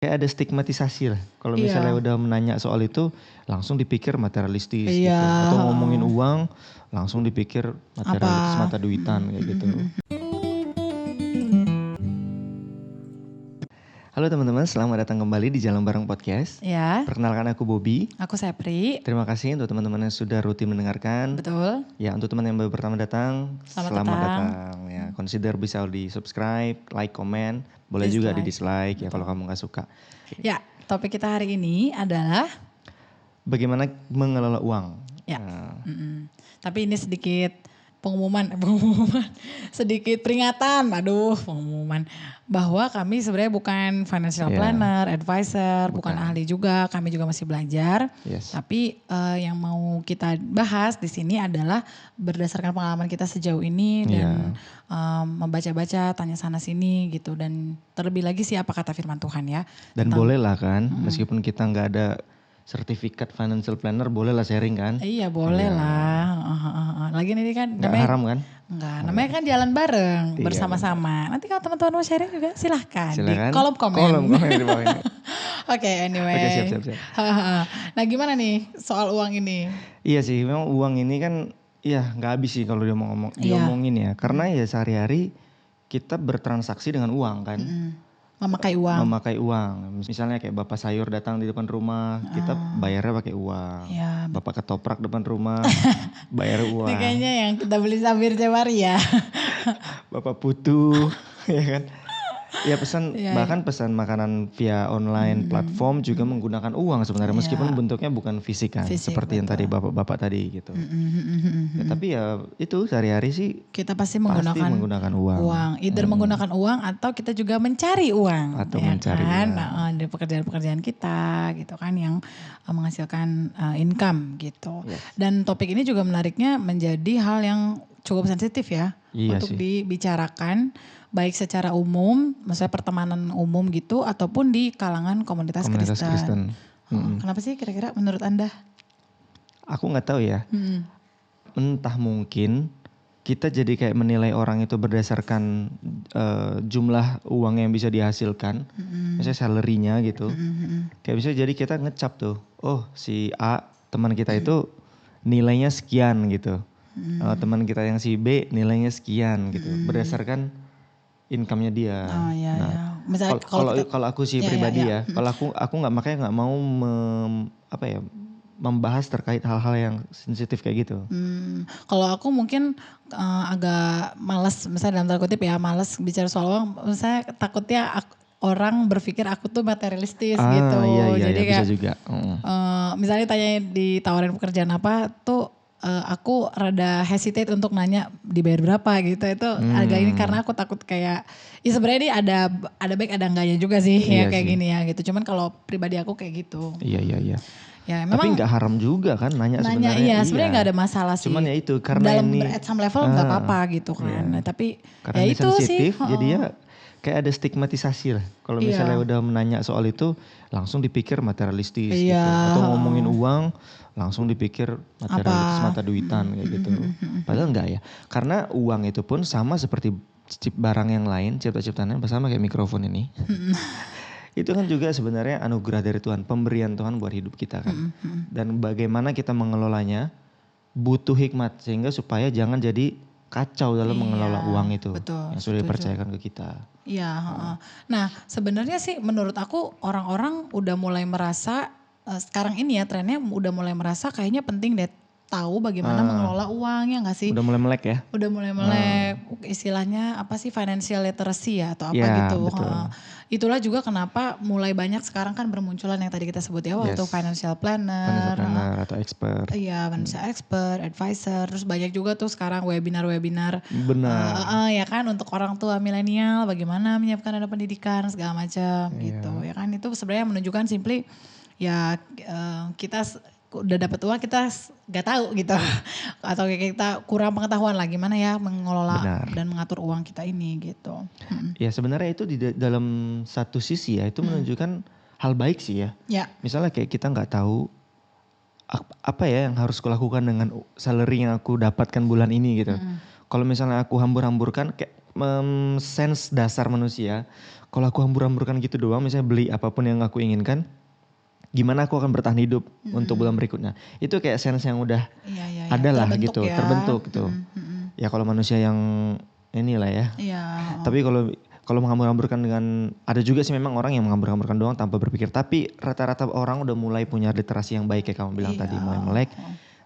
Kayak ada stigmatisasi lah. Kalau misalnya Iya. udah menanya soal itu, langsung dipikir materialistis Iya, gitu. Atau ngomongin heeh. uang, langsung dipikir materialistis, Apa? mata duitan kayak gitu. Halo teman-teman, selamat datang kembali di Jalan Bareng Podcast. Ya, Perkenalkan aku Bobby. aku Sepri. Terima kasih untuk teman-teman yang sudah rutin mendengarkan. Betul. Ya, untuk teman yang baru pertama datang, Selamat selamat datang. datang. Ya, consider bisa di subscribe, like, komen, boleh juga di dislike ya kalau kamu nggak suka. Ya, topik kita hari ini adalah Bagaimana mengelola uang? ya. Tapi ini sedikit pengumuman, sedikit peringatan, pengumuman bahwa kami sebenarnya bukan financial Ya. planner, advisor, bukan ahli juga, kami juga masih belajar. Yes. Tapi yang mau kita bahas di sini adalah berdasarkan pengalaman kita sejauh ini dan membaca-baca, tanya sana sini gitu, dan terlebih lagi sih apa kata firman Tuhan ya. Dan boleh lah kan, meskipun kita nggak ada sertifikat financial planner, boleh lah sharing kan? Iya boleh lah. Lagian ini kan Nggak haram kan? Enggak, namanya kan jalan bareng Iya, bersama-sama. Nanti kalau teman-teman mau sharing juga silahkan di Silakan. kolom komen. Kolom komen di bawah ini. Oke, anyway. Oke, siap. Nah gimana nih soal uang ini? Iya sih, memang uang ini kan ya nggak habis sih kalau dia mau diomongin ya. Karena ya sehari-hari kita bertransaksi dengan uang kan. Memakai uang. Memakai uang. Misalnya kayak bapak sayur datang di depan rumah, kita bayarnya pakai uang. Ya. Bapak ketoprak depan rumah, bayar uang. Ini kayaknya yang kita beli sabir cewari ya. Bapak putu, ya kan? Ya bahkan pesan makanan via online platform juga menggunakan uang sebenarnya, meskipun bentuknya bukan fisik kan, seperti yang tadi bapak-bapak tadi gitu. Ya, tapi ya itu sehari-hari sih kita pasti menggunakan uang. Either menggunakan uang atau kita juga mencari uang. Atau ya mencari kan? uang. Dari pekerjaan-pekerjaan kita gitu kan yang menghasilkan income gitu. Yes. Dan topik ini juga menariknya menjadi hal yang cukup sensitif ya. Iya untuk sih. dibicarakan baik secara umum, maksudnya pertemanan umum gitu, ataupun di kalangan komunitas Kristen. Kenapa sih kira-kira menurut Anda? Aku nggak tahu ya. Entah mungkin kita jadi kayak menilai orang itu berdasarkan jumlah uang yang bisa dihasilkan, misalnya salary-nya gitu. Kayak bisa jadi kita ngecap tuh, oh si A teman kita itu nilainya sekian gitu. Teman kita yang si B nilainya sekian gitu, berdasarkan income-nya dia. Oh iya, nah, iya. Misalnya kalau aku sih pribadi ya, kalau aku nggak mau membahas terkait hal-hal yang sensitif kayak gitu. Kalau aku mungkin agak malas, misalnya dalam tanda kutip ya, malas bicara soal uang. Misalnya takutnya orang berpikir aku tuh materialistis gitu. Iya, jadi bisa kayak, juga. misalnya tanya ditawarin pekerjaan apa tuh. Aku rada hesitate untuk nanya dibayar berapa gitu, itu agak ini karena aku takut kayak ya sebenarnya ini ada baik ada enggaknya juga sih ya kayak gini ya gitu. Cuman kalau pribadi aku kayak gitu. Iya. Ya, Tapi memang nggak haram juga kan nanya sebenarnya. Iya, sebenarnya nggak ada masalah sih. Cuman ya itu karena dalam ini at some level nggak apa-apa gitu kan. Nah, tapi karena ya ini itu sensitif, sih. jadi ya kayak ada stigmatisasi lah. Kalau misalnya udah menanya soal itu, langsung dipikir materialistis gitu. Atau ngomongin uang, langsung dipikir materialistis, mata duitan kayak gitu. Padahal enggak ya. Karena uang itu pun sama seperti barang yang lain, cipta-ciptaan bersama kayak mikrofon ini. Itu kan juga sebenarnya anugerah dari Tuhan, pemberian Tuhan buat hidup kita kan. Dan bagaimana kita mengelolanya butuh hikmat, sehingga supaya jangan jadi kacau dalam mengelola uang itu. Betul, yang sudah dipercayakan ke kita. Iya. Nah sebenarnya sih menurut aku orang-orang udah mulai merasa sekarang ini ya trennya udah mulai merasa kayaknya penting deh tahu bagaimana mengelola uang, ya nggak sih? Udah mulai melek ya? Udah mulai melek, istilahnya apa sih, financial literacy ya atau apa Ya, gitu. betul. Itulah juga kenapa mulai banyak sekarang kan bermunculan yang tadi kita sebut ya, waktu financial planner, atau expert. Iya, financial expert, advisor, terus banyak juga tuh sekarang webinar-webinar. Benar. Ya kan, untuk orang tua milenial bagaimana menyiapkan dana pendidikan segala macam gitu. Ya kan, itu sebenarnya menunjukkan simply ya kita udah dapat uang kita nggak tahu gitu, atau kita kurang pengetahuan lah gimana ya mengelola dan mengatur uang kita ini gitu. Ya sebenarnya itu di dalam satu sisi ya itu menunjukkan hal baik sih ya. Misalnya kayak kita nggak tahu apa ya yang harus kulakukan dengan salary yang aku dapatkan bulan ini gitu. Kalau misalnya aku hambur-hamburkan kayak sense dasar manusia. Kalau aku hambur-hamburkan gitu doang, misalnya beli apapun yang aku inginkan, gimana aku akan bertahan hidup untuk bulan berikutnya. Itu kayak sense yang udah ada lah gitu, terbentuk gitu. Ya kalau manusia yang inilah ya. Tapi kalau menghambur-hamburkan dengan, ada juga sih memang orang yang menghambur-hamburkan doang tanpa berpikir. Tapi rata-rata orang udah mulai punya literasi yang baik kayak kamu bilang tadi, mulai melek.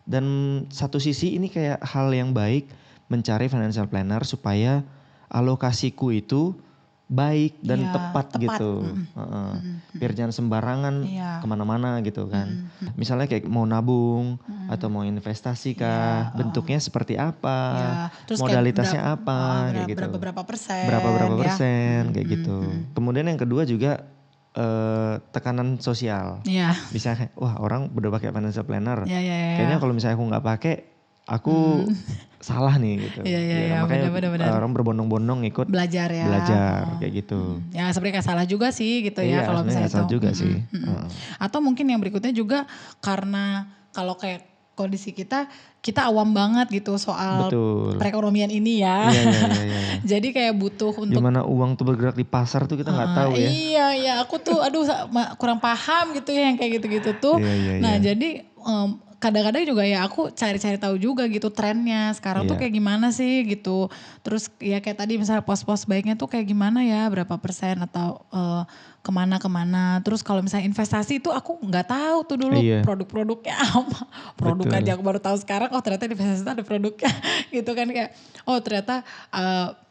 Dan satu sisi ini kayak hal yang baik mencari financial planner supaya alokasiku itu baik dan tepat gitu. Biar jangan sembarangan kemana-mana gitu kan. Misalnya kayak mau nabung atau mau investasi kah, bentuknya seperti apa, terus modalitasnya apa kayak gitu. Berapa persen. Berapa persen kayak gitu. Kemudian yang kedua juga tekanan sosial. Misalnya wah orang udah pakai financial planner. Kayaknya kalau misalnya aku nggak pakai, aku salah nih gitu. Makanya bener. Orang berbondong-bondong ikut belajar kayak gitu. Ya sebenarnya gak salah juga sih gitu ya kalau misalnya itu. Salah juga sih. Atau mungkin yang berikutnya juga karena kalau kayak kondisi kita awam banget gitu soal perekonomian ini ya. Jadi kayak butuh untuk gimana uang tuh bergerak di pasar tuh kita nggak tahu ya. Iya, aku tuh kurang paham gitu ya yang kayak gitu-gitu tuh. Jadi kadang-kadang juga ya aku cari-cari tahu juga gitu trennya sekarang tuh kayak gimana sih gitu. Terus ya kayak tadi misalnya pos-pos baiknya tuh kayak gimana ya, berapa persen atau kemana-kemana. Terus kalau misalnya investasi itu aku nggak tahu tuh dulu produk-produknya apa. Produk aja aku baru tahu sekarang, oh ternyata investasi itu ada produknya gitu kan, kayak oh ternyata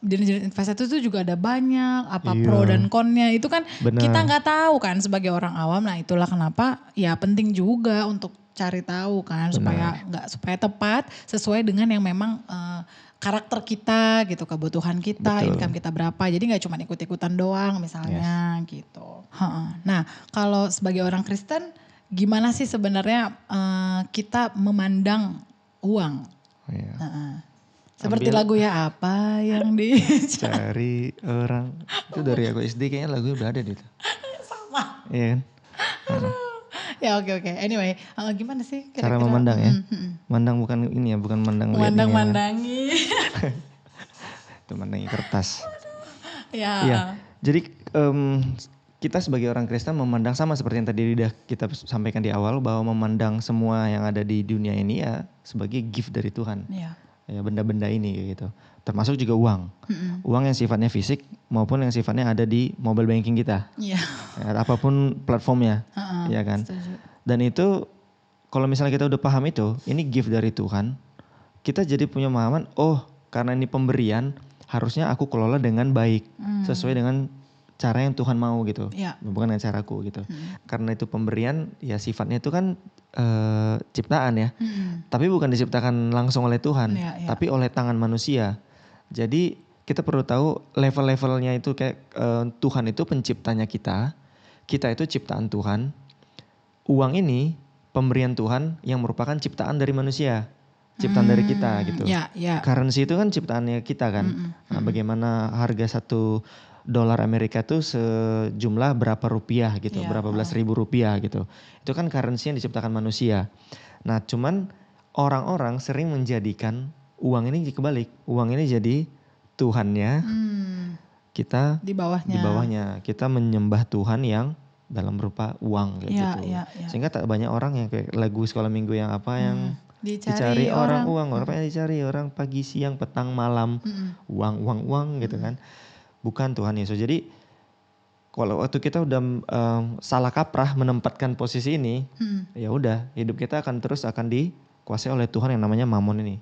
jenis-jenis investasi itu juga ada banyak, apa pro dan konnya itu kan kita nggak tahu kan sebagai orang awam. Nah itulah kenapa ya penting juga untuk cari tahu kan supaya tepat sesuai dengan yang memang karakter kita gitu, kebutuhan kita, income kita berapa. Jadi nggak cuma ikut-ikutan doang misalnya gitu. Nah kalau sebagai orang Kristen gimana sih sebenarnya kita memandang uang? Seperti lagu ya apa yang dicari orang. Itu dari aku SD kayaknya lagunya udah ada gitu. Sama. Iya kan? Ya oke. Anyway, gimana sih kira-kira? Cara memandang ya. Mandang bukan ini ya, bukan Mandang-mandangi. Itu mandangi kertas. Ya. Jadi kita sebagai orang Kristen memandang sama seperti yang tadi udah kita sampaikan di awal, bahwa memandang semua yang ada di dunia ini ya sebagai gift dari Tuhan. Ya benda-benda ini gitu. Termasuk juga uang. Uang yang sifatnya fisik maupun yang sifatnya ada di mobile banking kita. Ya, apapun platformnya. Ya kan. Setuju. Dan itu kalau misalnya kita udah paham itu, ini gift dari Tuhan. Kita jadi punya pemahaman, oh karena ini pemberian harusnya aku kelola dengan baik. Sesuai dengan cara yang Tuhan mau gitu. Bukan dengan caraku gitu. Karena itu pemberian ya sifatnya itu kan ciptaan ya. Tapi bukan diciptakan langsung oleh Tuhan. Tapi oleh tangan manusia. Jadi kita perlu tahu level-levelnya itu kayak Tuhan itu penciptanya kita. Kita itu ciptaan Tuhan. Uang ini pemberian Tuhan yang merupakan ciptaan dari manusia. Ciptaan dari kita gitu. Currency itu kan ciptaannya kita kan. Nah, bagaimana harga $1 Amerika itu sejumlah berapa rupiah gitu. Berapa belas ribu rupiah gitu. Itu kan currency yang diciptakan manusia. Nah cuman orang-orang sering menjadikan uang ini kebalik. Uang ini jadi Tuhannya. Kita di bawahnya. Kita menyembah Tuhan yang dalam berupa uang kayak gitu. Sehingga tak banyak orang yang kayak lagu sekolah minggu yang apa yang dicari orang uang. Orang yang dicari orang pagi siang petang malam. Uang gitu kan. Bukan Tuhan Yesus. Jadi kalau waktu kita udah salah kaprah menempatkan posisi ini, ya udah hidup kita akan terus dikuasai oleh Tuhan yang namanya Mamon ini.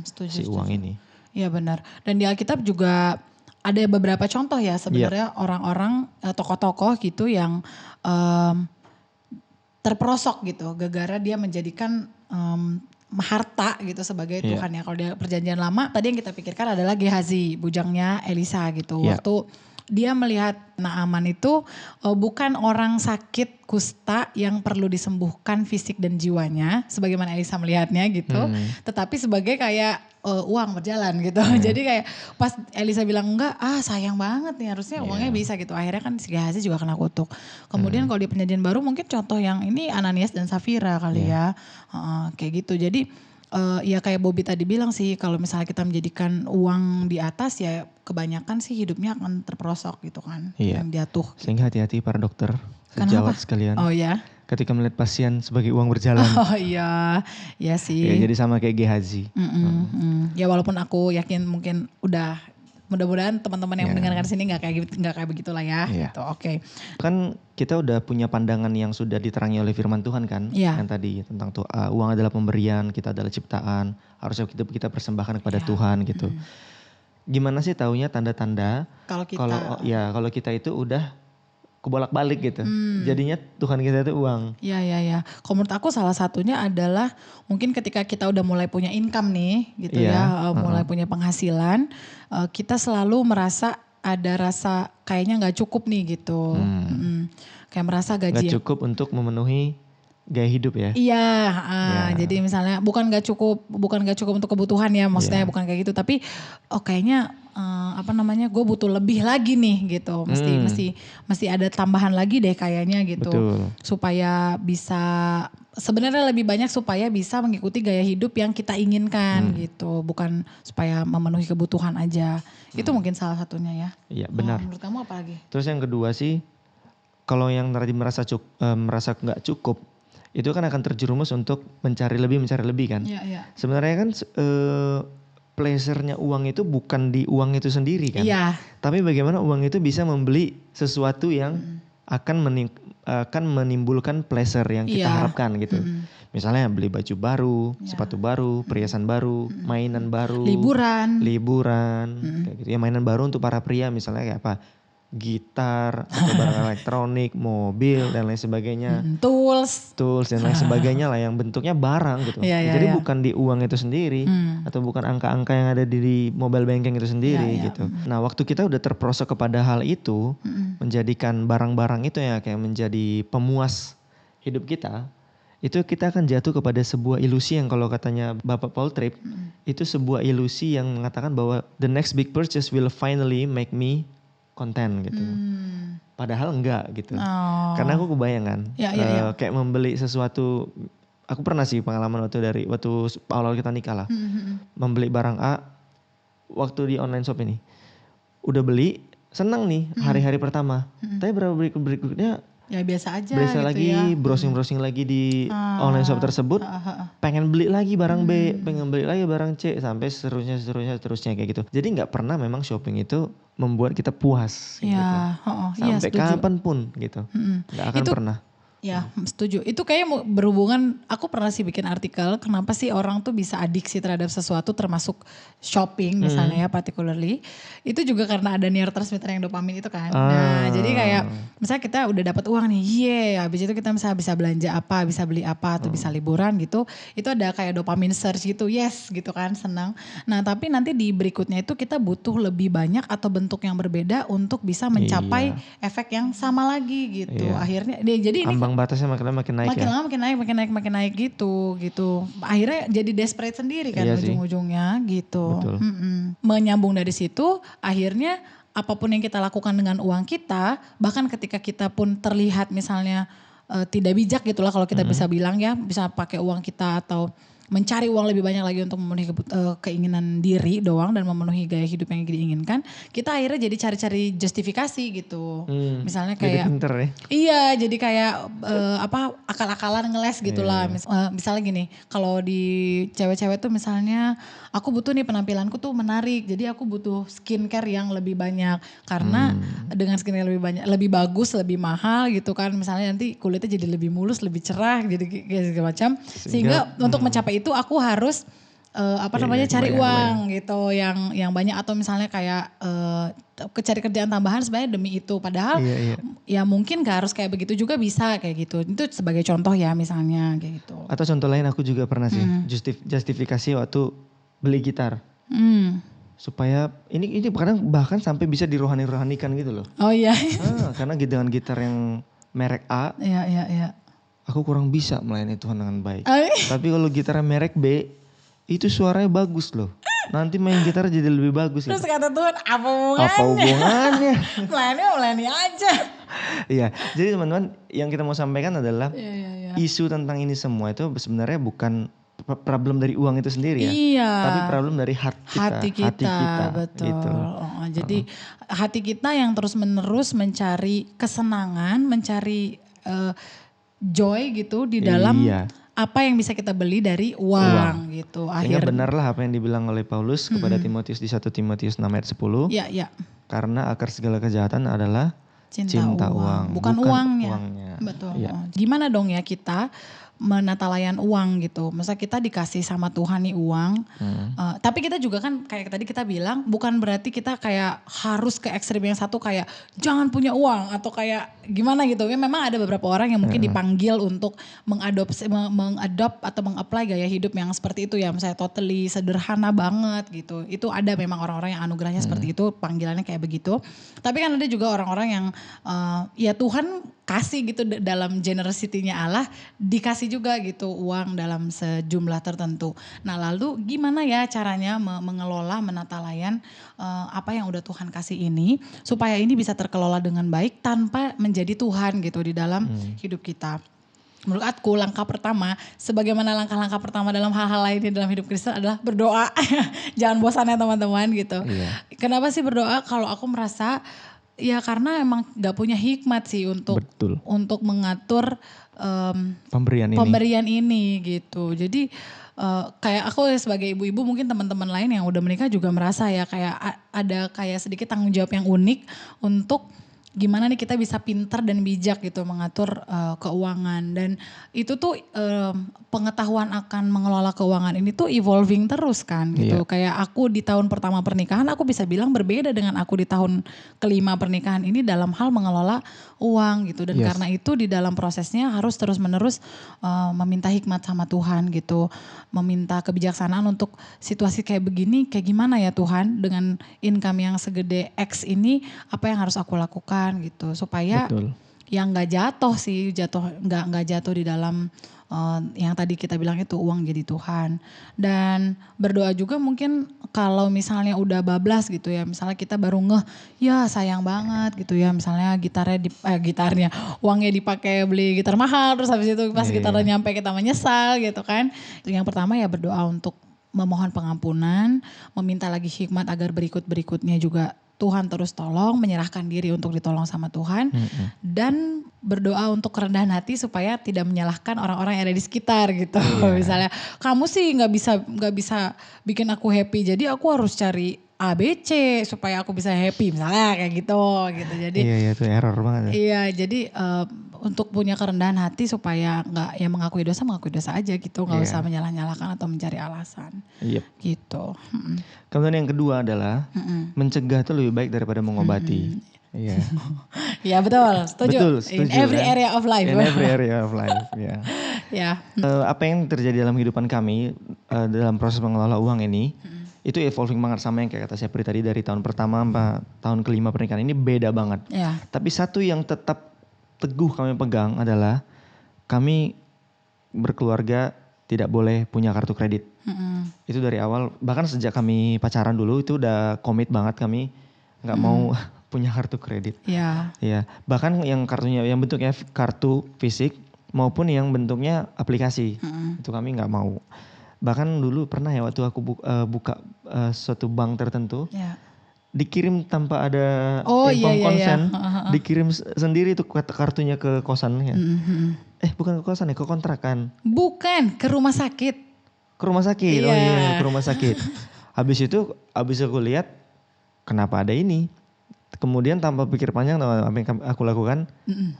Setuju. Si uang ini. Iya benar. Dan di Alkitab juga ada beberapa contoh ya sebenarnya orang-orang tokoh-tokoh gitu yang terperosok gitu, gara-gara dia menjadikan harta gitu sebagai Tuhan ya. Kalau dia perjanjian lama, tadi yang kita pikirkan adalah Gehazi, bujangnya Elisa gitu. Waktu dia melihat Naaman itu bukan orang sakit kusta yang perlu disembuhkan fisik dan jiwanya, sebagaimana Elisa melihatnya gitu, tetapi sebagai kayak uang berjalan gitu. Jadi kayak pas Elisa bilang enggak, sayang banget nih, harusnya uangnya bisa gitu. Akhirnya kan si Gehazi juga kena kutuk. Kemudian kalau di perjanjian baru mungkin contoh yang ini Ananias dan Safira kali ya, kayak gitu. Jadi Ya kayak Bobby tadi bilang sih, kalau misalnya kita menjadikan uang di atas ya kebanyakan sih hidupnya akan terperosok gitu kan. Iya. Dan jatuh. Sehingga hati-hati para dokter, Kenapa? sejawat sekalian. Oh ya. Ketika melihat pasien sebagai uang berjalan. Oh iya, ya sih. Ya, jadi sama kayak Gehazi. Ya walaupun aku yakin mungkin mudah-mudahan teman-teman yang mendengarkan sini nggak kayak begitulah ya. Gitu. Oke. Kan kita udah punya pandangan yang sudah diterangi oleh firman Tuhan kan, yang tadi tentang uang adalah pemberian, kita adalah ciptaan, harusnya kita persembahkan kepada Tuhan gitu. Gimana sih taunya tanda-tanda kalau kita itu udah kebolak-balik gitu. Jadinya Tuhan kita itu uang. Ya. Kalau menurut aku salah satunya adalah mungkin ketika kita udah mulai punya income nih gitu mulai punya penghasilan, kita selalu merasa ada rasa kayaknya nggak cukup nih gitu. Kayak merasa gaji nggak cukup untuk memenuhi gaya hidup ya. Iya, jadi misalnya bukan gak cukup untuk kebutuhan ya, maksudnya bukan kayak gitu, tapi kayaknya gue butuh lebih lagi nih gitu, mesti ada tambahan lagi deh kayaknya gitu. Betul. Supaya bisa sebenarnya lebih banyak supaya bisa mengikuti gaya hidup yang kita inginkan gitu, bukan supaya memenuhi kebutuhan aja. Itu mungkin salah satunya ya. Iya, benar. Menurut kamu apa lagi? Terus yang kedua sih, kalau yang tadi merasa nggak cukup, itu kan akan terjerumus untuk mencari lebih kan. Iya. Sebenarnya kan pleasure-nya uang itu bukan di uang itu sendiri kan. Iya. Tapi bagaimana uang itu bisa membeli sesuatu yang akan menimbulkan pleasure yang kita harapkan gitu. Misalnya beli baju baru, sepatu baru, perhiasan baru, mainan baru. Liburan. Kayak gitu. Ya mainan baru untuk para pria misalnya kayak apa? Gitar atau barang elektronik, mobil dan lain sebagainya, tools dan lain sebagainya lah yang bentuknya barang gitu. Jadi bukan di uang itu sendiri atau bukan angka-angka yang ada di mobile banking itu sendiri gitu. Nah waktu kita udah terperosok kepada hal itu, menjadikan barang-barang itu ya kayak menjadi pemuas hidup kita, itu kita akan jatuh kepada sebuah ilusi yang kalau katanya Bapak Paul Tripp, itu sebuah ilusi yang mengatakan bahwa the next big purchase will finally make me konten gitu. Padahal enggak gitu. Karena aku kebayang kayak membeli sesuatu, aku pernah sih pengalaman waktu awal kita nikah lah. Membeli barang A waktu di online shop ini. Udah beli, senang nih hari-hari pertama. Tapi berikutnya ya biasa aja gitu lagi, ya. Browsing lagi di online shop tersebut, pengen beli lagi barang B, pengen beli lagi barang C, sampai seterusnya kayak gitu. Jadi nggak pernah memang shopping itu membuat kita puas gitu. Sampai kapanpun gitu, nggak akan pernah. Ya setuju, itu kayaknya berhubungan, aku pernah sih bikin artikel kenapa sih orang tuh bisa adiksi terhadap sesuatu termasuk shopping misalnya ya particularly. Itu juga karena ada neurotransmitter yang dopamin itu kan. Nah jadi kayak misalnya kita udah dapat uang nih, habis itu kita misalnya bisa belanja apa, bisa beli apa atau bisa liburan gitu. Itu ada kayak dopamin surge gitu, yes gitu kan, senang. Nah tapi nanti di berikutnya itu kita butuh lebih banyak atau bentuk yang berbeda untuk bisa mencapai efek yang sama lagi gitu. Akhirnya jadi ini batasnya makin naik ya. Makin naik gitu. Akhirnya jadi desperate sendiri kan ujung-ujungnya gitu. Menyambung dari situ, akhirnya apapun yang kita lakukan dengan uang kita, bahkan ketika kita pun terlihat misalnya tidak bijak gitulah kalau kita bisa bilang ya, bisa pakai uang kita atau mencari uang lebih banyak lagi untuk memenuhi keinginan diri doang dan memenuhi gaya hidup yang diinginkan, kita akhirnya jadi cari-cari justifikasi gitu. Misalnya kayak jadi pinter ya. Iya, jadi kayak akal-akalan ngeles gitulah. Misalnya gini, kalau di cewek-cewek tuh misalnya aku butuh nih penampilanku tuh menarik, jadi aku butuh skincare yang lebih banyak karena dengan skincare lebih banyak, lebih bagus, lebih mahal gitu kan. Misalnya nanti kulitnya jadi lebih mulus, lebih cerah, jadi segala macam. Sehingga untuk mencapai itu aku harus cari uang gitu yang banyak, atau misalnya kayak cari kerjaan tambahan sebenarnya demi itu, padahal ya mungkin gak harus kayak begitu juga, bisa kayak gitu. Itu sebagai contoh ya misalnya kayak gitu. Atau contoh lain aku juga pernah sih justifikasi waktu beli gitar. Supaya ini bahkan sampai bisa dirohani-rohanikan gitu loh. Oh iya. Karena dengan gitar yang merek A. Iya. Aku kurang bisa melayani Tuhan dengan baik. Tapi kalau gitar merek B, itu suaranya bagus loh. Nanti main gitar jadi lebih bagus. Terus kata Tuhan, apa hubungannya? Melayani aja. Iya, jadi teman-teman yang kita mau sampaikan adalah isu tentang ini semua itu sebenarnya bukan problem dari uang itu sendiri ya. Iya. Tapi problem dari hati kita betul. gitu. Jadi hati kita yang terus-menerus mencari kesenangan, mencari joy gitu di dalam apa yang bisa kita beli dari uang gitu. Sehingga benarlah apa yang dibilang oleh Paulus kepada Timotius di 1 Timotius 6 ayat 10. Iya. Karena akar segala kejahatan adalah cinta uang. Bukan uangnya. Betul. Ya. Gimana dong ya kita menatalayan uang gitu. Masa kita dikasih sama Tuhan nih uang. Tapi kita juga kan kayak tadi kita bilang bukan berarti kita kayak harus ke ekstrim yang satu kayak jangan punya uang atau kayak gimana gitu. Ya memang ada beberapa orang yang mungkin dipanggil untuk mengadop atau mengapply gaya hidup yang seperti itu ya. Misalnya totally sederhana banget gitu. Itu ada memang orang-orang yang anugerahnya seperti itu, panggilannya kayak begitu. Tapi kan ada juga orang-orang yang ya Tuhan kasih gitu dalam generosity-nya Allah, dikasih juga gitu uang dalam sejumlah tertentu. Nah lalu gimana ya caranya mengelola, menatalayan apa yang udah Tuhan kasih ini supaya ini bisa terkelola dengan baik tanpa menjadi Tuhan gitu di dalam hidup kita. Menurut aku langkah pertama, sebagaimana langkah-langkah pertama dalam hal-hal lainnya dalam hidup Kristen adalah berdoa. Jangan bosan ya teman-teman gitu. Iya. Kenapa sih berdoa? Kalau aku merasa ya karena emang gak punya hikmat sih untuk mengatur pemberian ini gitu. Jadi kayak aku sebagai ibu-ibu mungkin teman-teman lain yang udah menikah juga merasa ya kayak ada kayak sedikit tanggung jawab yang unik untuk gimana nih kita bisa pintar dan bijak gitu mengatur keuangan. Dan itu tuh pengetahuan akan mengelola keuangan ini tuh evolving terus kan gitu. Kayak aku di tahun pertama pernikahan aku bisa bilang berbeda dengan aku di tahun kelima pernikahan ini dalam hal mengelola uang gitu. Dan karena itu di dalam prosesnya harus terus menerus meminta hikmat sama Tuhan gitu. Meminta kebijaksanaan untuk situasi kayak begini kayak gimana ya Tuhan dengan income yang segede X ini apa yang harus aku lakukan gitu supaya yang nggak nggak jatuh di dalam yang tadi kita bilang itu uang jadi Tuhan. Dan berdoa juga mungkin kalau misalnya udah bablas gitu ya, misalnya kita baru ya sayang banget gitu ya, misalnya gitarnya uangnya dipakai beli gitar mahal, terus habis itu pas gitarnya nyampe kita menyesal gitu kan. Yang pertama ya berdoa untuk memohon pengampunan, meminta lagi hikmat agar berikutnya juga Tuhan terus tolong, menyerahkan diri untuk ditolong sama Tuhan. Dan berdoa untuk kerendahan hati supaya tidak menyalahkan orang-orang yang ada di sekitar gitu. Misalnya kamu sih nggak bisa bikin aku happy, jadi aku harus cari ABC supaya aku bisa happy misalnya kayak gitu. Jadi itu error banget ya. Iya, jadi untuk punya kerendahan hati supaya nggak ya mengakui dosa aja gitu, nggak usah menyalah-nyalahkan atau mencari alasan. Gitu. Kemudian yang kedua adalah mencegah itu lebih baik daripada mengobati. Iya. Ya betul, setuju. In every area of life. In every area of life, ya. Apa yang terjadi dalam kehidupan kami dalam proses mengelola uang ini, itu evolving banget sama yang kayak kata Sepri tadi dari tahun pertama sampai tahun kelima pernikahan ini beda banget. Tapi satu yang tetap teguh kami pegang adalah kami berkeluarga tidak boleh punya kartu kredit. Itu dari awal, bahkan sejak kami pacaran dulu itu udah komit banget kami nggak mau punya kartu kredit. Bahkan yang kartunya yang bentuknya kartu fisik maupun yang bentuknya aplikasi itu kami nggak mau. Bahkan dulu pernah ya waktu aku buka suatu bank tertentu, dikirim tanpa ada inform konsen, dikirim sendiri itu kartunya ke kosan ya. Bukan ke kosan ya, ke kontrakan. Bukan, ke rumah sakit. Ke rumah sakit, ke rumah sakit. Habis aku lihat kenapa ada ini. Kemudian tanpa pikir panjang apa yang aku lakukan,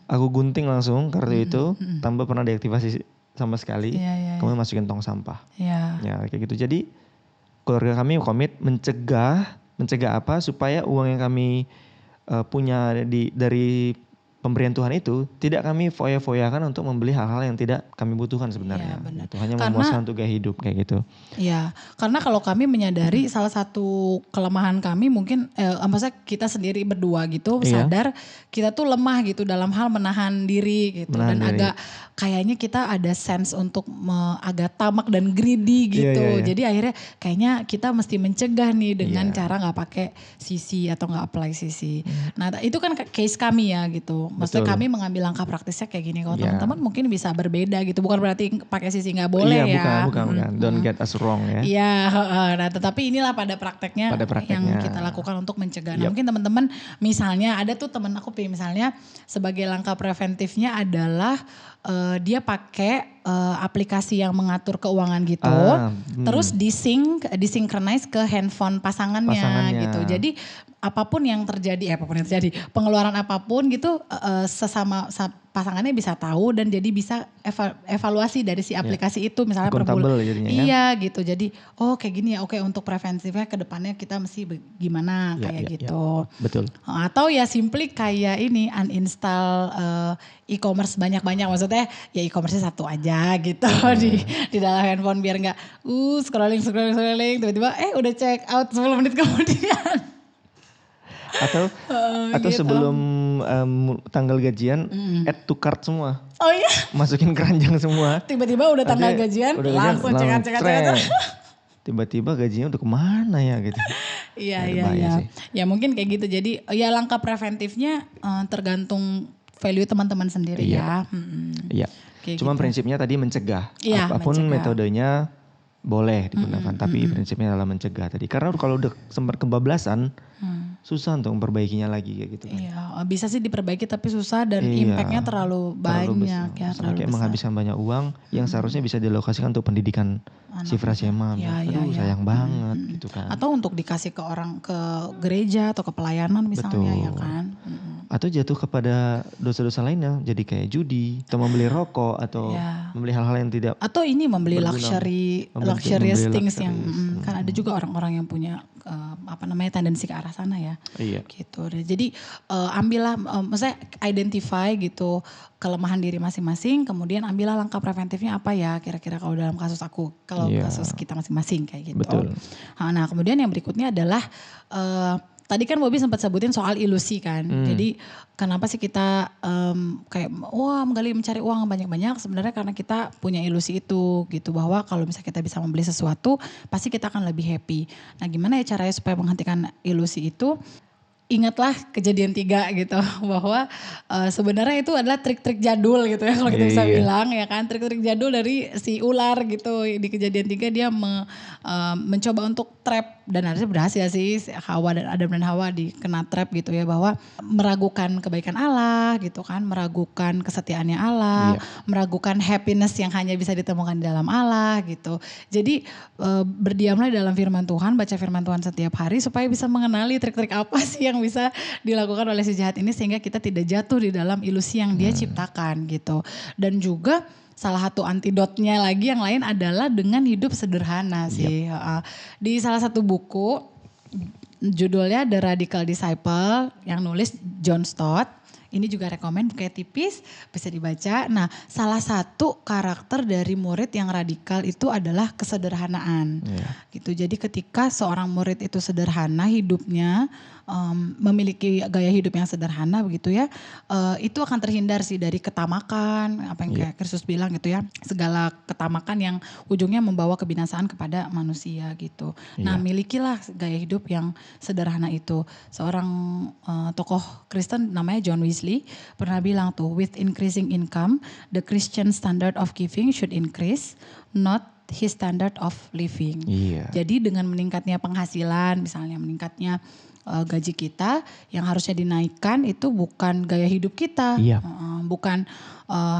aku gunting langsung kartu itu tanpa pernah diaktifasi sama sekali, kemudian masukin tong sampah. Ya kayak gitu. Jadi keluarga kami komit mencegah apa supaya uang yang kami punya dari pemberian Tuhan itu tidak kami foya-foyakan untuk membeli hal-hal yang tidak kami butuhkan sebenarnya. Itu hanya memuaskan untuk gaya hidup kayak gitu. Iya, karena kalau kami menyadari salah satu kelemahan kami mungkin, maksudnya kita sendiri berdua gitu sadar kita tuh lemah gitu dalam hal menahan diri gitu. Agak kayaknya kita ada sense untuk agak tamak dan greedy gitu. Jadi akhirnya kayaknya kita mesti mencegah nih dengan cara gak pakai CC atau gak apply CC. Nah itu kan case kami ya gitu. Maksudnya kami mengambil langkah praktisnya kayak gini. Kalau teman-teman mungkin bisa berbeda gitu. Bukan berarti pakai sisi nggak boleh ya. Bukan. Don't get us wrong ya. Iya, nah tetapi inilah pada prakteknya yang kita lakukan untuk mencegah. Nah mungkin teman-teman misalnya ada tuh temen aku misalnya sebagai langkah preventifnya adalah dia pakai aplikasi yang mengatur keuangan gitu, terus disinkronize ke handphone pasangannya gitu. Jadi apapun yang terjadi, pengeluaran apapun gitu sesama pasangannya bisa tahu dan jadi bisa evaluasi dari si aplikasi itu misalnya per bulan. Iya gitu. Jadi kayak gini ya, oke untuk preventifnya ke depannya kita mesti gimana kayak gitu. Betul. Atau ya simply kayak ini uninstall e-commerce banyak-banyak, maksudnya ya e-commerce-nya satu aja gitu di dalam handphone biar nggak scrolling tiba-tiba udah check out 10 menit kemudian. Atau gitu. Sebelum tanggal gajian add to cart semua. Oh iya. Masukin keranjang semua. Tiba-tiba udah tanggal gajian langsung cek. Tiba-tiba gajinya udah kemana ya gitu. Iya. Ya mungkin kayak gitu. Jadi ya langkah preventifnya tergantung value teman-teman sendiri ya. Iya. Cuman prinsipnya tadi mencegah. Apapun metodenya boleh digunakan, tapi prinsipnya adalah mencegah tadi. Karena kalau udah sempat kebablasan, susah untuk memperbaikinya lagi kayak gitu. Iya, bisa sih diperbaiki tapi susah dan impactnya terlalu banyak kayak menghabiskan banyak uang yang seharusnya bisa dialokasikan untuk pendidikan si Frasiema. Sayang banget gitu kan. Atau untuk dikasih ke gereja atau ke pelayanan misalnya. Betul. Ya kan. Atau jatuh kepada dosa-dosa lainnya, jadi kayak judi, atau membeli rokok, atau membeli hal-hal yang tidak. Atau ini membeli luxurious things yang kan ada juga orang-orang yang punya tendensi ke arah sana ya. Iya. Gitu. Jadi ambillah, maksudnya identify gitu kelemahan diri masing-masing, kemudian ambillah langkah preventifnya apa ya kira-kira kalau dalam kasus aku, kalau kasus kita masing-masing kayak gitu. Betul. Nah kemudian yang berikutnya adalah tadi kan Bobby sempat sebutin soal ilusi kan. Jadi kenapa sih kita kayak mencari uang banyak-banyak, sebenarnya karena kita punya ilusi itu gitu, bahwa kalau misalnya kita bisa membeli sesuatu pasti kita akan lebih happy. Nah gimana ya caranya supaya menghentikan ilusi itu? Ingatlah kejadian 3 gitu, bahwa sebenarnya itu adalah trik-trik jadul gitu ya kalau kita bisa bilang ya kan, trik-trik jadul dari si ular gitu. Di kejadian 3 dia mencoba untuk trap dan harusnya berhasil sih, Adam dan Hawa dikena trap gitu ya, bahwa meragukan kebaikan Allah gitu kan, meragukan kesetiaannya Allah, meragukan happiness yang hanya bisa ditemukan di dalam Allah gitu. Jadi berdiamlah dalam firman Tuhan, baca firman Tuhan setiap hari supaya bisa mengenali trik-trik apa sih yang bisa dilakukan oleh si jahat ini sehingga kita tidak jatuh di dalam ilusi yang dia ciptakan gitu. Dan juga salah satu antidotnya lagi yang lain adalah dengan hidup sederhana sih. Di salah satu buku judulnya The Radical Disciple yang nulis John Stott. Ini juga rekomen, bukunya tipis, bisa dibaca. Nah, salah satu karakter dari murid yang radikal itu adalah kesederhanaan. Gitu. Jadi ketika seorang murid itu sederhana hidupnya, memiliki gaya hidup yang sederhana begitu ya, itu akan terhindar sih dari ketamakan, apa yang kayak Kristus bilang gitu ya, segala ketamakan yang ujungnya membawa kebinasaan kepada manusia gitu. Nah, milikilah gaya hidup yang sederhana itu. Seorang tokoh Kristen namanya John Wesley pernah bilang tuh, with increasing income, the Christian standard of giving should increase, not his standard of living. Jadi dengan meningkatnya penghasilan, misalnya meningkatnya gaji kita, yang harusnya dinaikkan itu bukan gaya hidup kita, bukan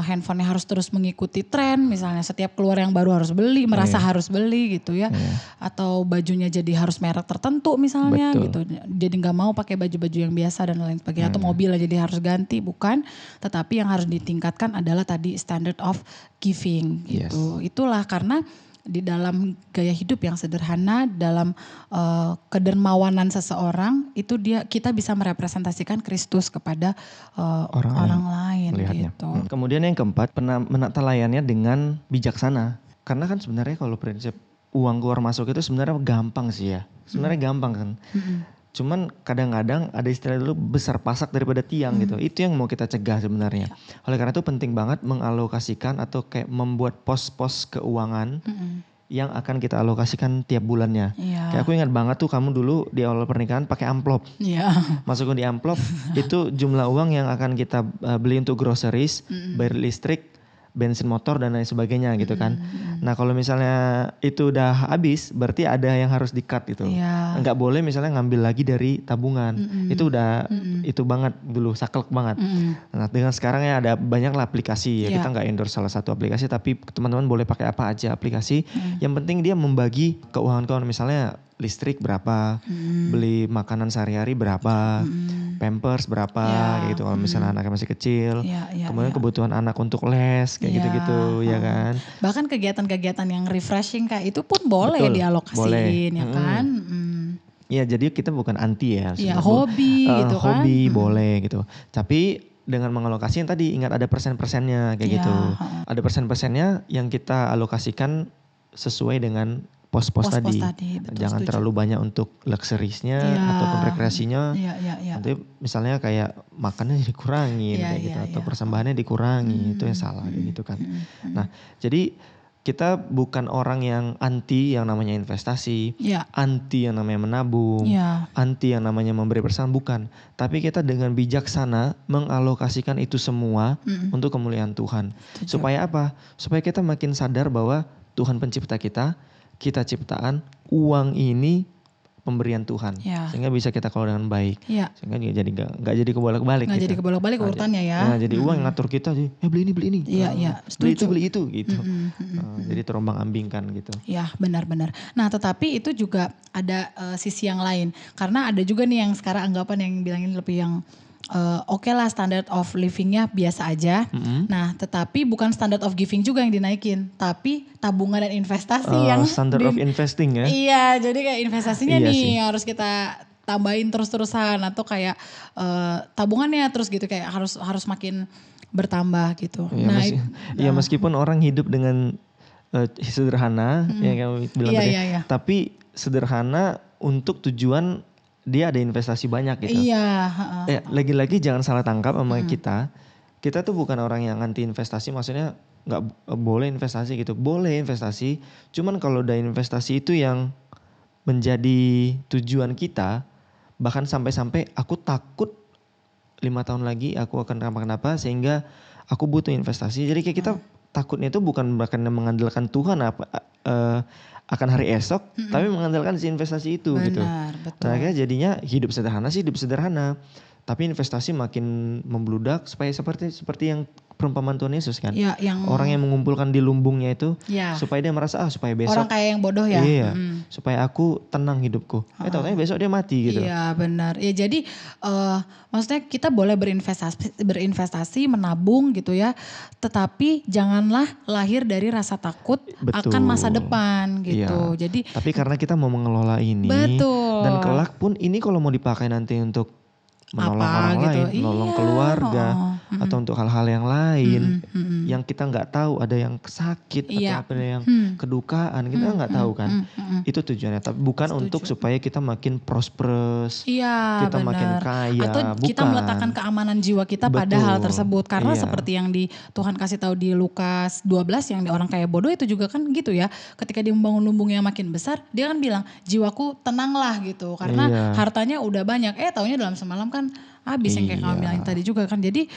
handphonenya harus terus mengikuti tren, misalnya setiap keluar yang baru harus beli, merasa harus beli gitu ya, atau bajunya jadi harus merek tertentu misalnya. Gitu, jadi nggak mau pakai baju-baju yang biasa dan lain sebagainya, atau mobilnya jadi harus ganti, bukan, tetapi yang harus ditingkatkan adalah tadi standard of giving gitu. Itulah karena di dalam gaya hidup yang sederhana, dalam kedermawanan seseorang, itu kita bisa merepresentasikan Kristus kepada orang lain gitu. Kemudian yang keempat, menata layannya dengan bijaksana. Karena kan sebenarnya kalau prinsip uang keluar masuk itu sebenarnya gampang sih ya. Sebenarnya gampang kan. Cuman kadang-kadang ada istilah dulu besar pasak daripada tiang gitu. Itu yang mau kita cegah sebenarnya. Oleh karena itu penting banget mengalokasikan atau kayak membuat pos-pos keuangan yang akan kita alokasikan tiap bulannya. Iya. Kayak aku ingat banget tuh kamu dulu di awal pernikahan pakai amplop. Iya. Masukin di amplop itu jumlah uang yang akan kita beli untuk groceries, bayar listrik, bensin motor dan lain sebagainya gitu kan. Nah kalau misalnya itu udah habis berarti ada yang harus di-cut gitu. Enggak boleh misalnya ngambil lagi dari tabungan. Itu udah itu banget dulu, saklek banget. Nah dengan sekarang ya ada banyak lah aplikasi ya. Kita nggak endorse salah satu aplikasi tapi teman-teman boleh pakai apa aja aplikasi. Yang penting dia membagi keuangan misalnya listrik berapa, beli makanan sehari-hari berapa, pampers berapa gitu kalau misalnya anaknya masih kecil. Kemudian kebutuhan anak untuk les kayak gitu-gitu ya kan. Bahkan kegiatan-kegiatan yang refreshing kayak itu pun boleh dialokasiin ya kan. Ya jadi kita bukan anti ya. Iya hobi gitu kan. Hobi boleh gitu. Tapi dengan mengalokasi yang tadi ingat ada persen-persennya kayak gitu. Ada persen-persennya yang kita alokasikan sesuai dengan pos-pos tadi. Betul, jangan setuju. terlalu banyak untuk luxuriesnya ataupun rekreasinya. Nanti misalnya kayak makannya dikurangin kayak gitu atau persembahannya dikurangi itu yang salah gitu kan. Nah, jadi kita bukan orang yang anti yang namanya investasi, anti yang namanya menabung, anti yang namanya memberi persen bukan. Tapi kita dengan bijaksana mengalokasikan itu semua untuk kemuliaan Tuhan. Supaya apa? Supaya kita makin sadar bahwa Tuhan pencipta kita ciptaan, uang ini pemberian Tuhan, sehingga bisa kita kelola dengan baik, sehingga nggak jadi kebolak-balik. Nggak jadi kebolak-balik urutannya ya. Nah, jadi uang yang ngatur kita, beli ini, beli setuju. beli itu, gitu. Jadi terombang ambingkan gitu. Ya benar-benar. Nah tetapi itu juga ada sisi yang lain, karena ada juga nih yang sekarang anggapan yang bilangin lebih yang oke lah standard of livingnya biasa aja. Nah tetapi bukan standard of giving juga yang dinaikin. Tapi tabungan dan investasi yang. Standard of investing ya. Iya jadi kayak investasinya nih harus kita tambahin terus-terusan. Atau kayak tabungannya terus gitu kayak harus makin bertambah gitu. Meskipun orang hidup dengan sederhana yang kamu bilang tadi. Tapi sederhana untuk tujuan dia ada investasi banyak gitu. Lagi-lagi jangan salah tangkap sama kita. Kita tuh bukan orang yang anti investasi. Maksudnya nggak boleh investasi gitu. Boleh investasi. Cuman kalau udah investasi itu yang menjadi tujuan kita. Bahkan sampai-sampai aku takut 5 tahun lagi aku akan kenapa-kenapa. Sehingga aku butuh investasi. Jadi kayak kita takutnya itu bukan bahkan mengandalkan Tuhan akan hari esok, tapi mengandalkan si investasi itu. Benar, gitu. Betul. Nah, jadinya hidup sederhana. Tapi investasi makin membludak supaya seperti yang perumpamaan Tuhan Yesus kan. Orang yang mengumpulkan di lumbungnya itu supaya dia merasa supaya besok. Orang kayak yang bodoh ya. Iya, supaya aku tenang hidupku. Tahu-tahu besok dia mati gitu. Iya benar. Ya jadi maksudnya kita boleh berinvestasi, menabung gitu ya. Tetapi janganlah lahir dari rasa takut akan masa depan gitu. Jadi tapi karena kita mau mengelola ini dan kelak pun ini kalau mau dipakai nanti untuk menolong orang lain, menolong keluarga atau untuk hal-hal yang lain yang kita nggak tahu, ada yang sakit atau ada yang kedukaan, kita nggak tahu kan. Itu tujuannya, tapi bukan untuk supaya kita makin prosperous, kita makin kaya, atau kita meletakkan keamanan jiwa kita pada hal tersebut. Karena seperti yang di Tuhan kasih tahu di Lukas 12 yang di orang kaya bodoh itu juga kan gitu ya. Ketika dia membangun lumbung yang makin besar, dia kan bilang jiwaku tenanglah gitu karena hartanya udah banyak. Taunya dalam semalam kan habis yang kayak kamu bilang tadi juga kan. Jadi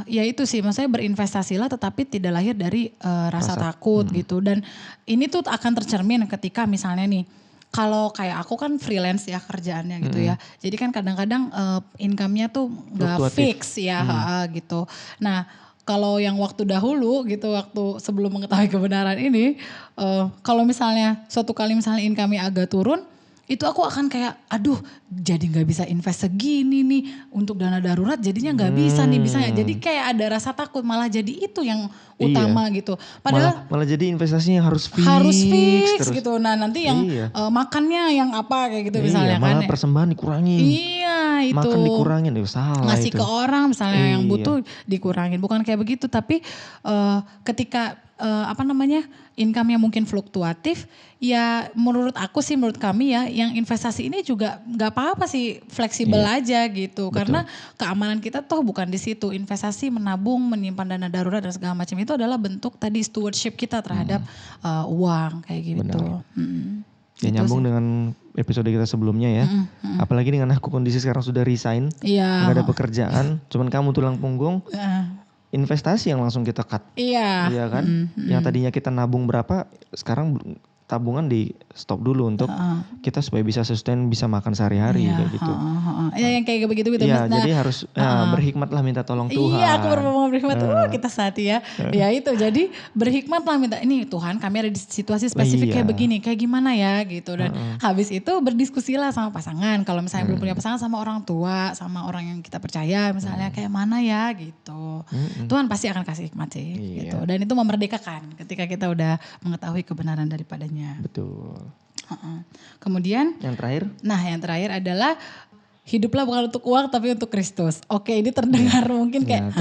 ya itu sih maksudnya berinvestasilah tetapi tidak lahir dari rasa takut gitu. Dan ini tuh akan tercermin ketika misalnya nih kalau kayak aku kan freelance ya kerjaannya gitu ya. Jadi kan kadang-kadang income-nya tuh gak fix ya gitu. Nah kalau yang waktu dahulu gitu, waktu sebelum mengetahui kebenaran ini, kalau misalnya suatu kali misalnya income-nya agak turun, itu aku akan kayak aduh jadi gak bisa invest segini nih untuk dana darurat jadinya gak bisa nih bisanya. Jadi kayak ada rasa takut malah jadi itu yang utama gitu. Padahal malah jadi investasinya harus fix terus. Gitu. Nah nanti yang makannya yang apa kayak gitu misalnya malah kan. Persembahan dikurangi. Iya Nah itu. Makan dikurangin, salah ngasih itu. ke orang misalnya yang butuh dikurangin. Bukan kayak begitu, tapi ketika income-nya mungkin fluktuatif, ya menurut kami ya, yang investasi ini juga nggak apa-apa sih, fleksibel aja gitu. Betul. Karena keamanan kita toh bukan di situ. Investasi, menabung, menyimpan dana darurat dan segala macam itu adalah bentuk tadi stewardship kita terhadap uang kayak gitu. Ya gitu nyambung sih dengan episode kita sebelumnya ya. Apalagi dengan aku kondisi sekarang sudah resign, nggak ada pekerjaan, cuman kamu tulang punggung. Investasi yang langsung kita cut. Iya kan? Yang tadinya kita nabung berapa, sekarang tabungan di stop dulu untuk kita supaya bisa sustain, bisa makan sehari-hari kayak gitu. Ya yang kayak begitu gitu. Iya, jadi harus berhikmatlah minta tolong Tuhan. Iya, aku baru mau berhikmat. Kita sehati ya. Ya itu, jadi berhikmatlah minta, ini Tuhan kami ada di situasi spesifik kayak begini, kayak gimana ya gitu. Dan habis itu berdiskusilah sama pasangan. Kalau misalnya belum punya pasangan, sama orang tua, sama orang yang kita percaya misalnya kayak mana ya gitu. Tuhan pasti akan kasih hikmat sih gitu. Dan itu memerdekakan ketika kita udah mengetahui kebenaran daripadanya. Betul. Kemudian yang terakhir? Nah yang terakhir adalah hiduplah bukan untuk uang tapi untuk Kristus. Oke, ini terdengar mungkin kayak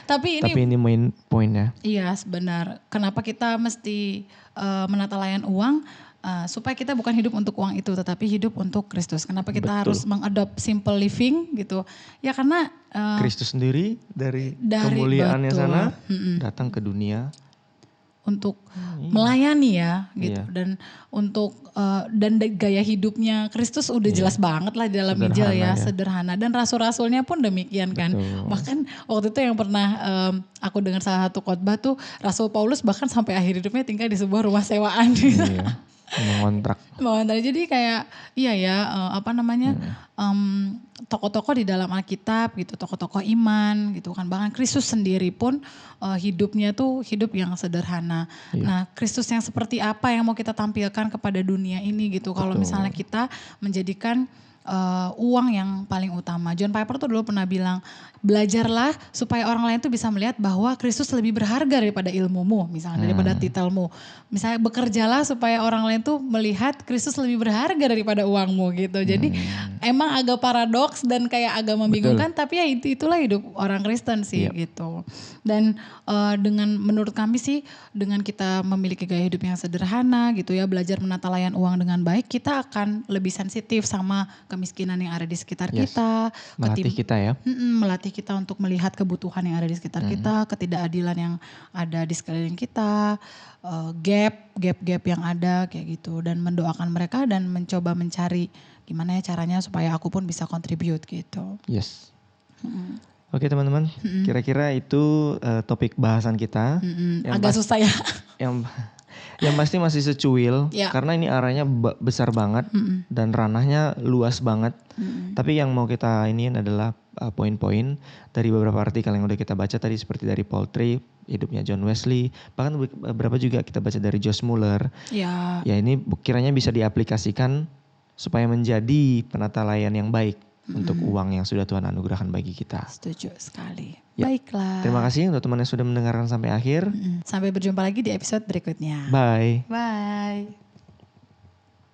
tapi ini main poinnya. Iya, benar. Kenapa kita mesti menata layan uang? Supaya kita bukan hidup untuk uang itu, tetapi hidup untuk Kristus. Kenapa kita harus mengadop simple living gitu? Ya karena Kristus sendiri dari kemuliaannya sana datang ke dunia untuk melayani ya gitu. Dan untuk dan gaya hidupnya Kristus udah jelas banget lah di dalam Injil ya, sederhana. Dan rasul-rasulnya pun demikian kan. Bahkan waktu itu yang pernah aku dengar salah satu khotbah tuh, Rasul Paulus bahkan sampai akhir hidupnya tinggal di sebuah rumah sewaan gitu. Mengontrak. Jadi kayak tokoh-tokoh di dalam Alkitab gitu, tokoh-tokoh iman gitu kan. Bahkan Kristus sendiri pun hidupnya tuh hidup yang sederhana. Nah, Kristus yang seperti apa yang mau kita tampilkan kepada dunia ini gitu. Kalau misalnya kita menjadikan uang yang paling utama. John Piper tuh dulu pernah bilang, belajarlah supaya orang lain tuh bisa melihat bahwa Kristus lebih berharga daripada ilmumu, misalnya daripada titelmu. Misalnya bekerjalah supaya orang lain tuh melihat Kristus lebih berharga daripada uangmu gitu. Jadi emang agak paradoks dan kayak agak membingungkan, tapi ya itulah hidup orang Kristen sih gitu. Dan dengan menurut kami sih, dengan kita memiliki gaya hidup yang sederhana gitu ya, belajar menata layan uang dengan baik, kita akan lebih sensitif sama kemiskinan yang ada di sekitar kita. Melatih kita ya. Melatih kita untuk melihat kebutuhan yang ada di sekitar kita, ketidakadilan yang ada di sekeliling kita, gap yang ada kayak gitu. Dan mendoakan mereka dan mencoba mencari gimana ya caranya supaya aku pun bisa contribute gitu. Yes. Oke teman-teman, kira-kira itu topik bahasan kita. Agak susah ya. Yang pasti masih secuil karena ini arahnya besar banget dan ranahnya luas banget. Tapi yang mau kita iniin adalah poin-poin dari beberapa artikel yang udah kita baca tadi, seperti dari Paul Tripp, hidupnya John Wesley, bahkan beberapa juga kita baca dari Josh Muller. Ya ini kiranya bisa diaplikasikan supaya menjadi penata layan yang baik untuk uang yang sudah Tuhan anugerahkan bagi kita. Setuju sekali. Baiklah. Terima kasih untuk teman yang sudah mendengarkan sampai akhir. Sampai berjumpa lagi di episode berikutnya. Bye. Bye.